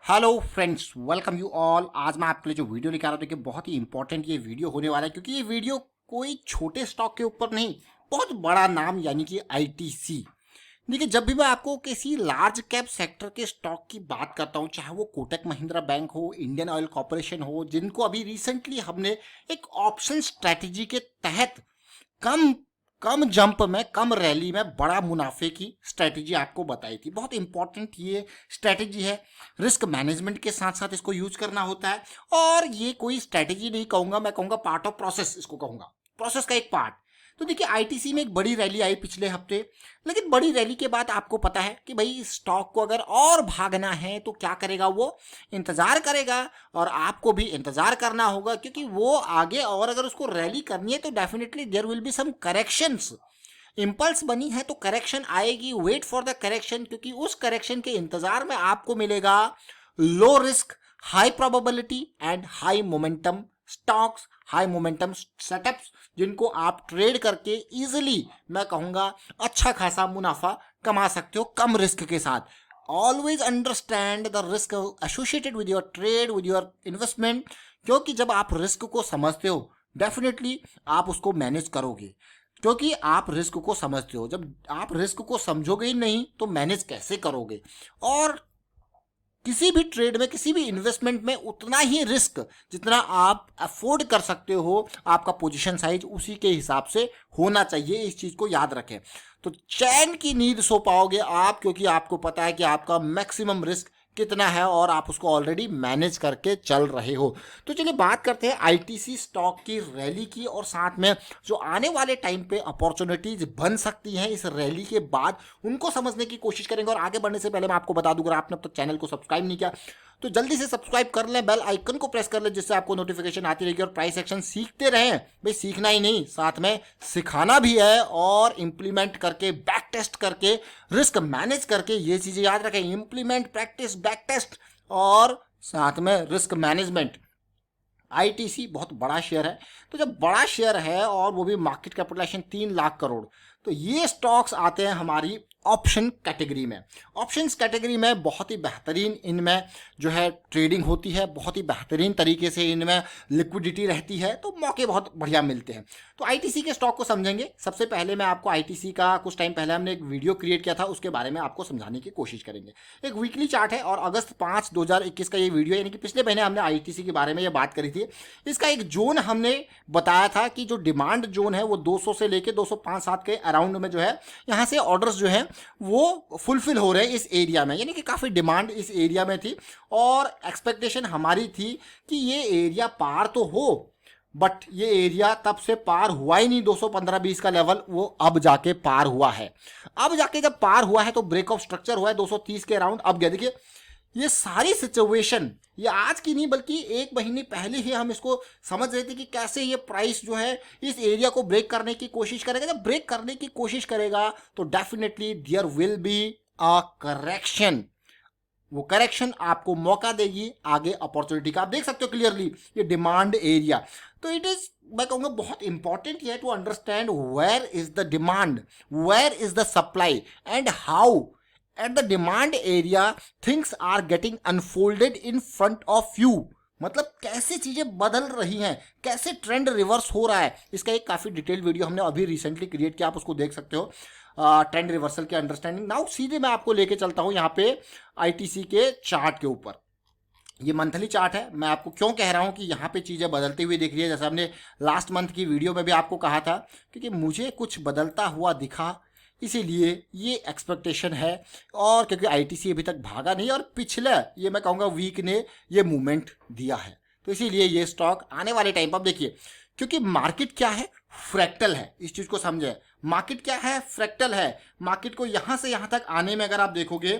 Hello friends, welcome you all. आज मैं आपके लिए जो वीडियो लेकर आ रहा हूँ, देखिए बहुत ही इंपॉर्टेंट ये वीडियो होने वाला है, क्योंकि ये वीडियो कोई छोटे स्टॉक के ऊपर नहीं, बहुत बड़ा नाम यानी कि आईटीसी। देखिए, जब भी मैं आपको किसी लार्ज कैप सेक्टर के स्टॉक की बात करता हूँ, चाहे वो कोटक महिंद्रा बैंक हो, इंडियन ऑयल कॉरपोरेशन हो, जिनको अभी रिसेंटली हमने एक ऑप्शन स्ट्रैटेजी के तहत कम कम जंप में, कम रैली में बड़ा मुनाफे की स्ट्रैटेजी आपको बताई थी। बहुत इंपॉर्टेंट ये स्ट्रैटेजी है। रिस्क मैनेजमेंट के साथ साथ इसको यूज करना होता है, और ये कोई स्ट्रैटेजी नहीं कहूंगा, मैं कहूंगा पार्ट ऑफ प्रोसेस, इसको कहूंगा प्रोसेस का एक पार्ट। तो देखिए, आईटीसी में एक बड़ी रैली आई पिछले हफ्ते, लेकिन बड़ी रैली के बाद आपको पता है कि भाई स्टॉक को अगर और भागना है तो क्या करेगा, वो इंतजार करेगा, और आपको भी इंतजार करना होगा, क्योंकि वो आगे और अगर उसको रैली करनी है तो definitely there will be some corrections. Impulse बनी है तो करेक्शन आएगी, वेट फॉर द करेक्शन, क्योंकि उस करेक्शन के इंतजार में आपको मिलेगा low risk, high probability and high momentum stocks, high momentum setups, जिनको आप ट्रेड करके इजीली, मैं कहूंगा अच्छा खासा मुनाफा कमा सकते हो कम रिस्क के साथ। Always understand the risk associated with your trade, with your investment, क्योंकि जब आप रिस्क को समझते हो डेफिनेटली आप उसको मैनेज करोगे, क्योंकि आप रिस्क को समझते हो। जब आप रिस्क को समझोगे ही नहीं तो मैनेज कैसे करोगे। और किसी भी ट्रेड में, किसी भी इन्वेस्टमेंट में उतना ही रिस्क जितना आप अफोर्ड कर सकते हो, आपका पोजीशन साइज उसी के हिसाब से होना चाहिए। इस चीज को याद रखें, तो चैन की नींद सो पाओगे आप, क्योंकि आपको पता है कि आपका मैक्सिमम रिस्क कितना है और आप उसको ऑलरेडी मैनेज करके चल रहे हो। तो चलिए बात करते हैं आईटीसी स्टॉक की रैली की, और साथ में जो आने वाले टाइम पे अपॉर्चुनिटीज बन सकती हैं इस रैली के बाद, उनको समझने की कोशिश करेंगे। और आगे बढ़ने से पहले मैं आपको बता दूं, अगर आपने अब तक चैनल को सब्सक्राइब नहीं किया तो जल्दी से सब्सक्राइब कर लें, बेल आइकन को प्रेस कर लें, जिससे आपको नोटिफिकेशन आती रहेगी। और प्राइस एक्शन सीखते रहें भाई, सीखना ही नहीं, साथ में सिखाना भी है, और इंप्लीमेंट करके, बैक टेस्ट करके, रिस्क मैनेज करके, ये चीजें याद रखें, इंप्लीमेंट, प्रैक्टिस, बैक टेस्ट और साथ में रिस्क मैनेजमेंट। आईटीसी बहुत बड़ा शेयर है, तो जब बड़ा शेयर है और वो भी मार्केट कैपिटलाइजेशन 3 लाख करोड़, तो ये स्टॉक्स आते हैं हमारी ऑप्शन कैटेगरी में। ऑप्शंस कैटेगरी में बहुत ही बेहतरीन इनमें जो है ट्रेडिंग होती है, बहुत ही बेहतरीन तरीके से इनमें लिक्विडिटी रहती है, तो मौके बहुत बढ़िया मिलते हैं। तो आईटीसी के स्टॉक को समझेंगे। सबसे पहले मैं आपको आईटीसी का, कुछ टाइम पहले हमने एक वीडियो क्रिएट किया था, उसके बारे में आपको समझाने की कोशिश करेंगे। एक वीकली चार्ट है, और अगस्त 5 2021 का ये वीडियो, यानी कि पिछले महीने हमने आईटीसी के बारे में ये बात करी थी। इसका एक जोन हमने बताया था कि जो डिमांड जोन है वो 200 से लेके 205-7 के अराउंड में जो है, यहाँ से ऑर्डर्स जो है वो फुलफिल हो रहे हैं इस एरिया में, यानी कि काफ़ी डिमांड इस एरिया में थी, और एक्सपेक्टेशन हमारी थी कि ये एरिया पार तो हो, बट ये एरिया तब से पार हुआ ही नहीं। 215-20 का लेवल वो अब जाके पार हुआ है। अब जाके जब पार हुआ है तो ब्रेक ऑफ स्ट्रक्चर हुआ है 230 के अराउंड। अब गया, देखिए ये सारी सिचुएशन ये आज की नहीं बल्कि एक महीने पहले ही हम इसको समझ रहे थे कि कैसे ये प्राइस जो है इस एरिया को ब्रेक करने की कोशिश करेगा। जब ब्रेक करने की कोशिश करेगा तो definitely there will be a correction. वो करेक्शन आपको मौका देगी आगे अपॉर्चुनिटी का। आप देख सकते हो क्लियरली ये डिमांड एरिया। तो इट इज, मैं कहूंगा बहुत इंपॉर्टेंट है to understand where is the demand, where is the supply, and how at the demand area things are getting unfolded in front of you। मतलब कैसे चीजें बदल रही हैं, कैसे ट्रेंड रिवर्स हो रहा है, इसका एक काफी डिटेल वीडियो हमने अभी रिसेंटली क्रिएट किया, आप उसको देख सकते हो, ट्रेंड रिवर्सल की अंडरस्टैंडिंग। नाउ सीधे मैं आपको लेके चलता हूं यहाँ पे आईटीसी के चार्ट के ऊपर। ये मंथली चार्ट है। मैं आपको क्यों कह रहा हूं कि यहाँ पे चीज़ें बदलती हुई दिख रही है, जैसे हमने लास्ट मंथ की वीडियो में भी आपको कहा था, क्योंकि मुझे कुछ बदलता हुआ दिखा, इसीलिए ये एक्सपेक्टेशन है। और क्योंकि आईटीसी अभी तक भागा नहीं, और पिछले ये मैं कहूँगा वीक ने ये मूवमेंट दिया है, तो इसीलिए ये स्टॉक आने वाले टाइम पर, देखिए क्योंकि मार्केट क्या है, फ्रैक्टल है। इस चीज़ को समझे, मार्केट क्या है, फ्रैक्टल है। मार्केट को यहाँ से यहाँ तक आने में अगर आप देखोगे,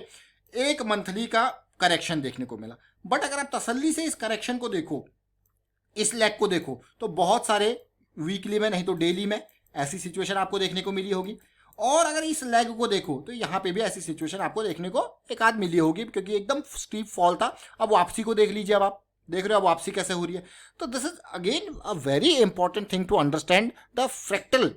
एक मंथली का करेक्शन देखने को मिला, बट अगर आप तसल्ली से इस करेक्शन को देखो, इस लेग को देखो, तो बहुत सारे वीकली में नहीं तो डेली में ऐसी सिचुएशन आपको देखने को मिली होगी। और अगर इस लेग को देखो तो यहाँ पे भी ऐसी सिचुएशन आपको देखने को एक आध मिली होगी, क्योंकि एकदम स्टीप फॉल था। अब वापसी को देख लीजिए, अब आप देख रहे हो अब वापसी कैसे हो रही है। तो this is again a very important thing to understand the fractal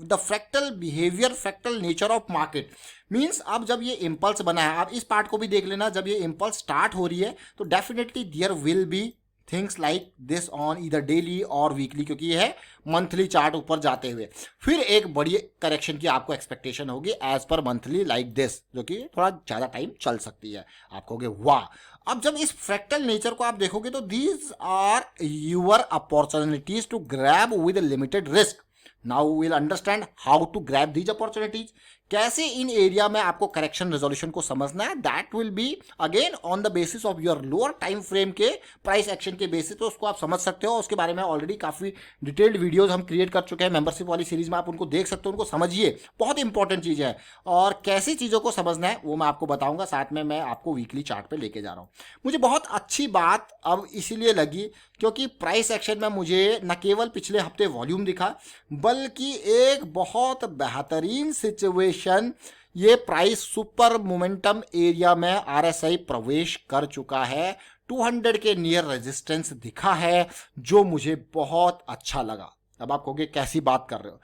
the fractal behaviour, fractal nature of market means अब जब ये इम्पल्स बना है, आप इस पार्ट को भी देख लेना, जब ये इम्पल्स स्टार्ट हो रही है तो definitely there will be things like this on इधर डेली और वीकली, क्योंकि ये है मंथली चार्ट ऊपर जाते हुए, फिर एक बड़ी करेक्शन की आपको एक्सपेक्टेशन होगी as per monthly like this, जो कि थोड़ा ज़्यादा टाइम चल सकती है। आप कहोगे वाह। अब जब इस फ्रैक्टल नेचर को आप देखोगे तो these are your opportunities to grab with limited risk. Now will understand how to grab these opportunities, कैसे इन एरिया में आपको करेक्शन रेजोल्यूशन को समझना है। That will be again on the basis of your lower time frame के price action के basis पे उसको आप समझ सकते हो। उसके बारे में ऑलरेडी काफ़ी डिटेल्ड वीडियोस हम क्रिएट कर चुके हैं मेंबरशिप वाली सीरीज में, आप उनको देख सकते हो, उनको समझिए, बहुत इंपॉर्टेंट चीज़ है। और कैसी चीज़ों को समझना है वो मैं आपको बताऊंगा, साथ में मैं आपको वीकली चार्ट पे लेके जा रहा हूँ। मुझे बहुत अच्छी बात अब इसीलिए लगी क्योंकि प्राइस एक्शन में मुझे न केवल पिछले हफ्ते वॉल्यूम दिखा, बल्कि एक बहुत बेहतरीन सिचुएशन, ये प्राइस सुपर मोमेंटम एरिया में आरएसआई प्रवेश कर चुका है। 200 के नियर रेजिस्टेंस दिखा है, जो मुझे बहुत अच्छा लगा। अब आप कहोगे कैसी बात कर रहे हो,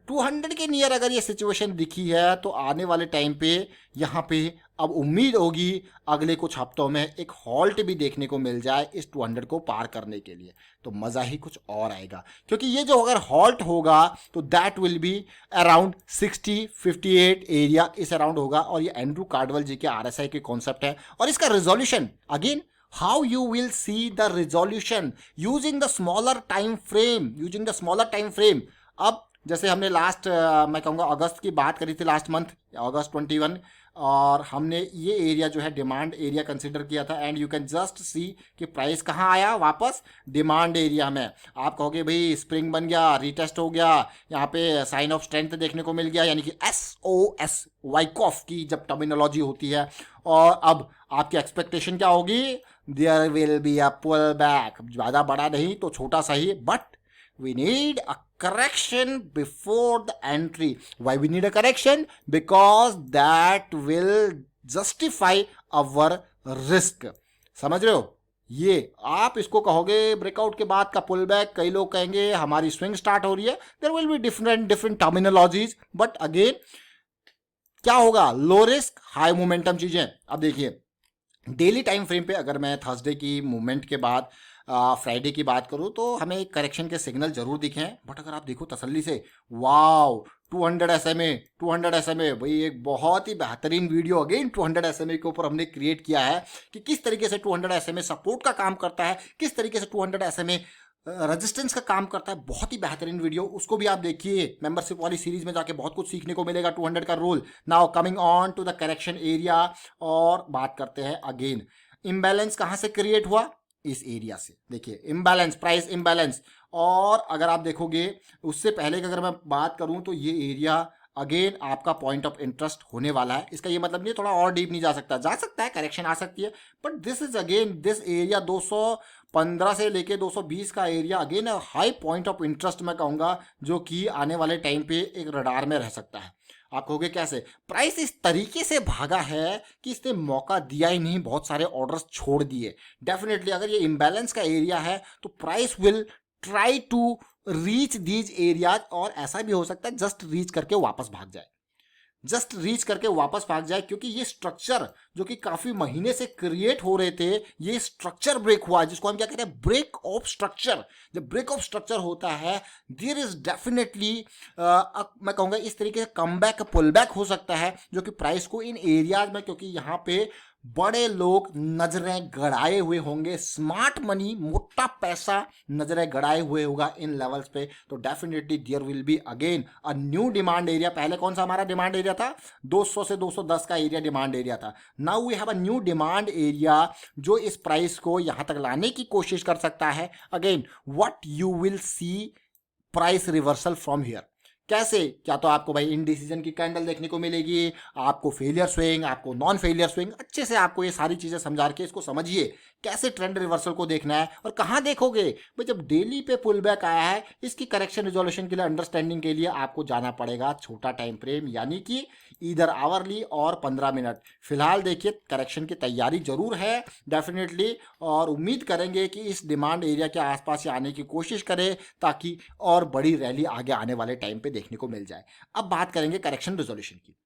200 के नियर अगर ये सिचुएशन दिखी है तो आने वाले टाइम पे यहाँ पे अब उम्मीद होगी अगले कुछ हफ्तों में एक हॉल्ट भी देखने को मिल जाए इस 200 को पार करने के लिए, तो मज़ा ही कुछ और आएगा। क्योंकि ये जो अगर हॉल्ट होगा तो that will be around 60-58 area, इस अराउंड होगा। और ये एंड्रू कार्डवेल जी के आरएसआई के कॉन्सेप्ट है, और इसका resolution again how you will see the resolution using the smaller time frame। अब जैसे हमने लास्ट मैं कहूँगा अगस्त की बात करी थी, लास्ट मंथ अगस्त 21, और हमने ये एरिया जो है डिमांड एरिया कंसिडर किया था, and you can just see कि प्राइस कहाँ आया, वापस डिमांड एरिया में। आप कहोगे भाई स्प्रिंग बन गया, रीटेस्ट हो गया, यहाँ पे साइन ऑफ स्ट्रेंथ देखने को मिल गया, यानी कि SOS वाइकॉफ की जब टर्मिनोलॉजी होती है। और अब आपकी एक्सपेक्टेशन क्या होगी, there will be a pull back, ज़्यादा बड़ा नहीं तो छोटा सा ही, but we need a correction before the entry. Why we need a correction? Because that will justify our risk. समझ रहे हो? ये आप इसको कहोगे ब्रेकआउट के बाद का पुल बैक, कई लोग कहेंगे हमारी स्विंग स्टार्ट हो रही है। There will be different terminologies, but again क्या होगा, लो रिस्क हाई मोमेंटम चीजें। अब देखिए डेली टाइम फ्रेम पे अगर मैं थर्सडे की मूवमेंट के बाद फ्राइडे की बात करूँ तो हमें एक करेक्शन के सिग्नल जरूर दिखे हैं, बट अगर आप देखो तसल्ली से, वाओ 200 SMA भाई, एक बहुत ही बेहतरीन वीडियो अगेन 200 SMA के ऊपर हमने क्रिएट किया है कि किस तरीके से 200 SMA सपोर्ट का काम करता है, किस तरीके से 200 SMA रेजिस्टेंस का काम करता है। बहुत ही बेहतरीन वीडियो, उसको भी आप देखिए, मेंबरशिप वाली सीरीज में जाके बहुत कुछ सीखने को मिलेगा 200 का role. Now coming on to the correction area, और बात करते हैं अगेन इम्बैलेंस कहाँ से क्रिएट हुआ, इस एरिया से। देखिए इम्बैलेंस, प्राइस इम्बैलेंस, और अगर आप देखोगे उससे पहले की अगर मैं बात करूं तो ये एरिया अगेन आपका पॉइंट ऑफ इंटरेस्ट होने वाला है। इसका ये मतलब नहीं थोड़ा और डीप नहीं जा सकता है, करेक्शन आ सकती है, but this is again this area 215 से लेके 220 का area again high point of interest मैं कहूँगा, जो कि आने वाले टाइम पे एक रडार में रह सकता है। आप कहोगे कैसे, प्राइस इस तरीके से भागा है कि इसने मौका दिया ही नहीं, बहुत सारे ऑर्डर्स छोड़ दिए। डेफिनेटली अगर ये इम्बैलेंस का एरिया है तो price will try to reach these areas, और ऐसा भी हो सकता है जस्ट रीच करके वापस भाग जाए, क्योंकि ये स्ट्रक्चर जो कि काफी महीने से क्रिएट हो रहे थे, ये स्ट्रक्चर ब्रेक हुआ, जिसको हम क्या कहते हैं, ब्रेक ऑफ स्ट्रक्चर। जब ब्रेक ऑफ स्ट्रक्चर होता है देयर इज डेफिनेटली मैं कहूँगा इस तरीके से कम बैक पुल बैक हो सकता है, जो कि प्राइस को इन एरियाज में, क्योंकि यहाँ पे बड़े लोग नजरें गड़ाए हुए होंगे, स्मार्ट मनी, मोटा पैसा नजरें गड़ाए हुए होगा इन लेवल्स पे, तो definitely there will be again a new demand area. पहले कौन सा हमारा डिमांड एरिया था, 200 से 210 का एरिया डिमांड एरिया था। Now we have a new demand area जो इस प्राइस को यहां तक लाने की कोशिश कर सकता है। Again what you will see, price reversal from here. कैसे, क्या तो आपको भाई इनडिसीजन की कैंडल देखने को मिलेगी, आपको फेलियर स्विंग, आपको नॉन फेलियर स्विंग, अच्छे से आपको ये सारी चीज़ें समझा के इसको समझिए कैसे ट्रेंड रिवर्सल को देखना है। और कहाँ देखोगे भाई, जब डेली पे पुल बैक आया है, इसकी करेक्शन रिजोल्यूशन के लिए, अंडरस्टैंडिंग के लिए आपको जाना पड़ेगा छोटा टाइम फ्रेम, यानी कि इधर आवरली और 15 मिनट। फिलहाल देखिए करेक्शन की तैयारी जरूर है डेफिनेटली, और उम्मीद करेंगे कि इस डिमांड एरिया के आसपास ही आने की कोशिश करें ताकि और बड़ी रैली आगे आने वाले टाइम पे देखने को मिल जाए। अब बात करेंगे करेक्शन रिजोल्यूशन की,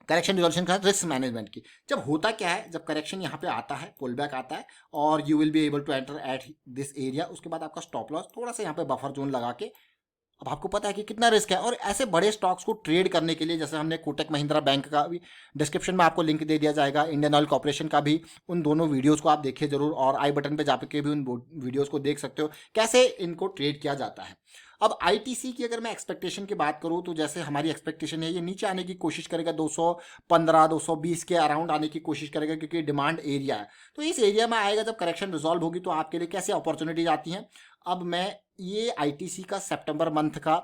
करेक्शन रिजोल्यूशन का रिस्क मैनेजमेंट की। जब होता क्या है, जब करेक्शन यहाँ पे आता है, पुल बैक आता है और you will be able to enter at this area, उसके बाद आपका स्टॉप लॉस थोड़ा सा यहाँ पे बफर जोन लगा के, अब आपको पता है कि कितना रिस्क है। और ऐसे बड़े स्टॉक्स को ट्रेड करने के लिए जैसे हमने कोटक महिंद्रा बैंक का भी डिस्क्रिप्शन में आपको लिंक दे दिया जाएगा, इंडियन ऑयल कॉर्पोरेशन का भी, उन दोनों वीडियोस को आप देखिए जरूर, और आई बटन पे जाके भी उन वीडियोस को देख सकते हो कैसे इनको ट्रेड किया जाता है। अब आईटीसी की अगर मैं एक्सपेक्टेशन की बात करूं तो जैसे हमारी एक्सपेक्टेशन है ये नीचे आने की कोशिश करेगा, 215 220 के अराउंड आने की कोशिश करेगा क्योंकि डिमांड एरिया है। तो इस एरिया में आएगा, जब करेक्शन रिजॉल्व होगी तो आपके लिए कैसे अपॉर्चुनिटीज आती हैं। अब मैं ये आईटीसी का सितंबर मंथ का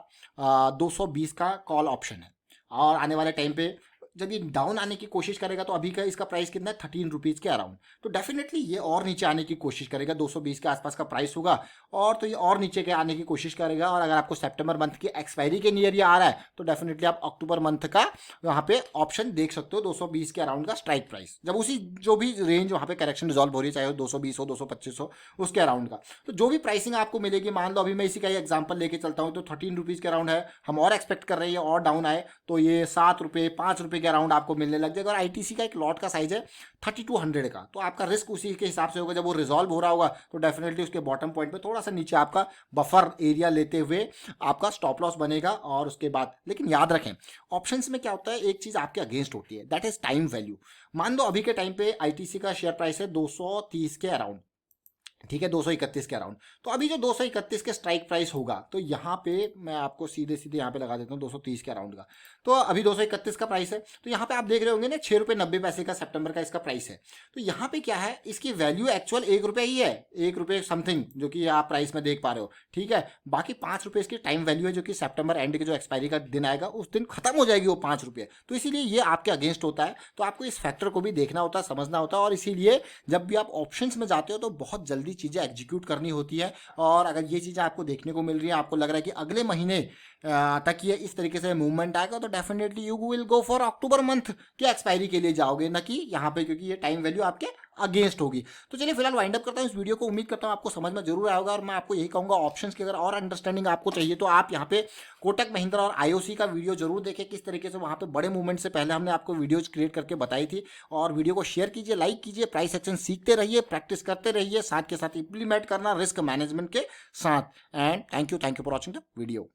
220 का कॉल ऑप्शन है, और आने वाले टाइम पे जब ये डाउन आने की कोशिश करेगा तो अभी का इसका प्राइस कितना है, 13 रुपीज़ के अराउंड। तो डेफिनेटली ये और नीचे आने की कोशिश करेगा, 220 के आसपास का प्राइस होगा, और तो ये और नीचे के आने की कोशिश करेगा। और अगर आपको सितंबर मंथ की एक्सपायरी के नियर ये आ रहा है तो डेफिनेटली आप अक्टूबर मंथ का वहाँ पे ऑप्शन देख सकते हो, 220 के अराउंड का स्ट्राइक प्राइस, जब उसी जो भी रेंज वहाँ पे करेक्शन रिजॉल्व हो रही है, चाहे वो 220 हो 225 हो, उसके अराउंड का। तो जो भी प्राइसिंग आपको मिलेगी, मान लो अभी मैं इसी का एग्जाम्पल लेके चलता हूँ, तो 13 रुपीज़ के अराउंड है, हम और एक्सपेक्ट कर रहे हैं और डाउन आए तो ये 7 रुपये 5 रुपये के अराउंड आपको मिलने लग जाएगा। और आईटीसी का एक लॉट का साइज है 3200 का, तो आपका रिस्क उसी के हिसाब से होगा। जब वो रिजॉल्व हो रहा होगा तो डेफिनेटली उसके बॉटम पॉइंट पे थोड़ा सा नीचे आपका बफर एरिया लेते हुए आपका स्टॉप लॉस बनेगा। और उसके बाद लेकिन याद रखें, ऑप्शंस में क्या होता है, एक चीज आपके अगेंस्ट होती है, दैट इज टाइम वैल्यू। मान लो अभी के टाइम पे आईटीसी का शेयर प्राइस है 230 के अराउंड, ठीक है, 231 के अराउंड। तो अभी जो 231 के स्ट्राइक प्राइस होगा, तो यहाँ पे मैं आपको सीधे सीधे यहाँ पे लगा देता हूँ 230 के अराउंड का। तो अभी 231 का प्राइस है, तो यहाँ पे आप देख रहे होंगे ना 6 रुपये 90 पैसे का सितंबर का इसका प्राइस है। तो यहाँ पे क्या है, इसकी वैल्यू एक्चुअल 1 रुपये ही है, 1 रुपये समथिंग जो कि आप प्राइस में देख पा रहे हो, ठीक है। बाकी 5 रुपये इसकी टाइम वैल्यू है, जो कि सितंबर एंड के जो एक्सपायरी का दिन आएगा उस दिन खत्म हो जाएगी वो 5 रुपये। तो इसीलिए ये आपके अगेंस्ट होता है, तो आपको इस फैक्टर को भी देखना होता है, समझना होता है। और इसीलिए जब भी आप ऑप्शंस में जाते हो तो बहुत जल्दी चीज़ें एग्जीक्यूट करनी होती है। और अगर ये चीज़ें आपको देखने को मिल रही है, आपको लग रहा है कि अगले महीने तक ये इस तरीके से मूवमेंट आएगा, तो definitely you will go for October month के एक्सपायरी के लिए जाओगे, ना कि यहाँ पे, क्योंकि ये टाइम वैल्यू आपके अगेंस्ट होगी। तो चलिए फिलहाल वाइंड अप करता हूँ इस वीडियो को, उम्मीद करता हूँ आपको समझ में जरूर आएगा। और मैं आपको यही कहूँगा, ऑप्शंस की अगर और अंडरस्टैंडिंग आपको चाहिए तो आप यहाँ पे कोटक महिंद्रा और आईओसी का वीडियो जरूर देखें, किस तरीके से वहाँ पे बड़े मूवमेंट से पहले हमने आपको वीडियोज क्रिएट करके बताई थी। और वीडियो को शेयर कीजिए, लाइक कीजिए, प्राइस एक्शन सीखते रहिए, प्रैक्टिस करते रहिए, साथ के साथ इंप्लीमेंट करना रिस्क मैनेजमेंट के साथ। And thank you for watching the video.